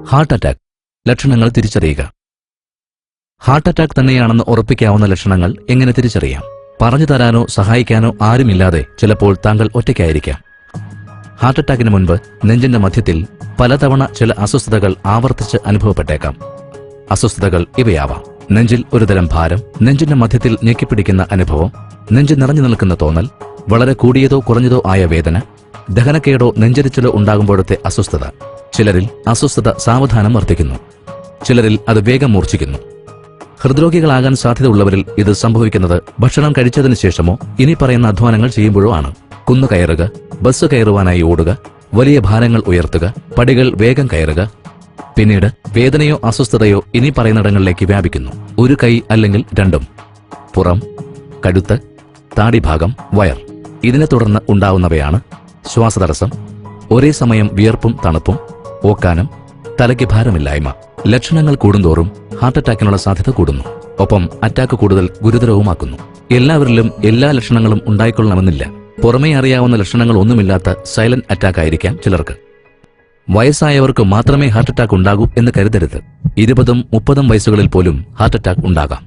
Heart attack ലക്ഷണങ്ങൾ തിരിച്ചറിയുക. Heart attack തന്നെയാണെന്ന് ഉറപ്പിക്കാവുന്ന ലക്ഷണങ്ങൾ എങ്ങനെ തിരിച്ചറിയാം? പറഞ്ഞു തരാനോ സഹായിക്കാനോ ആരുമില്ലാതെ ചിലപ്പോൾ താങ്കൾ ഒറ്റയ്ക്കായിരിക്കാം. ഹാർട്ട് അറ്റാക്കിന് മുൻപ് നെഞ്ചിന്റെ മധ്യത്തിൽ പലതവണ ചില അസ്വസ്ഥതകൾ ആവർത്തിച്ച് അനുഭവപ്പെട്ടേക്കാം. അസ്വസ്ഥതകൾ ഇവയാവാം: നെഞ്ചിൽ ഒരുതരം ഭാരം, നെഞ്ചിന്റെ മധ്യത്തിൽ ഞെക്കിപ്പിടിക്കുന്ന അനുഭവം, നെഞ്ച് നിറഞ്ഞു നിൽക്കുന്ന തോന്നൽ, വളരെ കൂടിയതോ കുറഞ്ഞതോ ആയ വേദന, ദഹനക്കേടോ നെഞ്ചരിച്ചിലോ ഉണ്ടാകുമ്പോഴത്തെ അസ്വസ്ഥത. ചിലരിൽ അസ്വസ്ഥത സാവധാനം വർദ്ധിക്കുന്നു, ചിലരിൽ അത് വേഗം മൂർച്ഛിക്കുന്നു. ഹൃദ്രോഗികളാകാൻ സാധ്യതയുള്ളവരിൽ ഇത് സംഭവിക്കുന്നത് ഭക്ഷണം കഴിച്ചതിന് ശേഷമോ ഇനി പറയുന്ന അധ്വാനങ്ങൾ ചെയ്യുമ്പോഴോ ആണ്. കുന്നു കയറുക, ബസ് കയറുവാനായി ഓടുക, വലിയ ഭാരങ്ങൾ ഉയർത്തുക, പടികൾ വേഗം കയറുക. പിന്നീട് വേദനയോ അസ്വസ്ഥതയോ ഇനി പറയുന്നിടങ്ങളിലേക്ക് വ്യാപിക്കുന്നു. ഒരു കൈ അല്ലെങ്കിൽ രണ്ടും, പുറം, കഴുത്ത്, താടിഭാഗം, വയർ. ഇതിനെ തുടർന്ന് ഉണ്ടാവുന്നവയാണ് ശ്വാസതടസ്സം, ഒരേ സമയം വിയർപ്പും തണുപ്പും, ഓക്കാനം, തലയ്ക്ക് ഭാരമില്ലായ്മ. ലക്ഷണങ്ങൾ കൂടുന്തോറും ഹാർട്ട് അറ്റാക്കിനുള്ള സാധ്യത കൂടുന്നു. ഒപ്പം അറ്റാക്ക് കൂടുതൽ ഗുരുതരവുമാക്കുന്നു. എല്ലാവരിലും എല്ലാ ലക്ഷണങ്ങളും ഉണ്ടായിക്കൊള്ളണമെന്നില്ല. പുറമേ അറിയാവുന്ന ലക്ഷണങ്ങൾ ഒന്നുമില്ലാത്ത സൈലന്റ് അറ്റാക്ക് ആയിരിക്കാം ചിലർക്ക്. വയസ്സായവർക്ക് മാത്രമേ ഹാർട്ട് അറ്റാക്ക് ഉണ്ടാകൂ എന്ന് കരുതരുത്. 20-30 വയസ്സുകളിൽ പോലും ഹാർട്ട് അറ്റാക്ക് ഉണ്ടാകാം.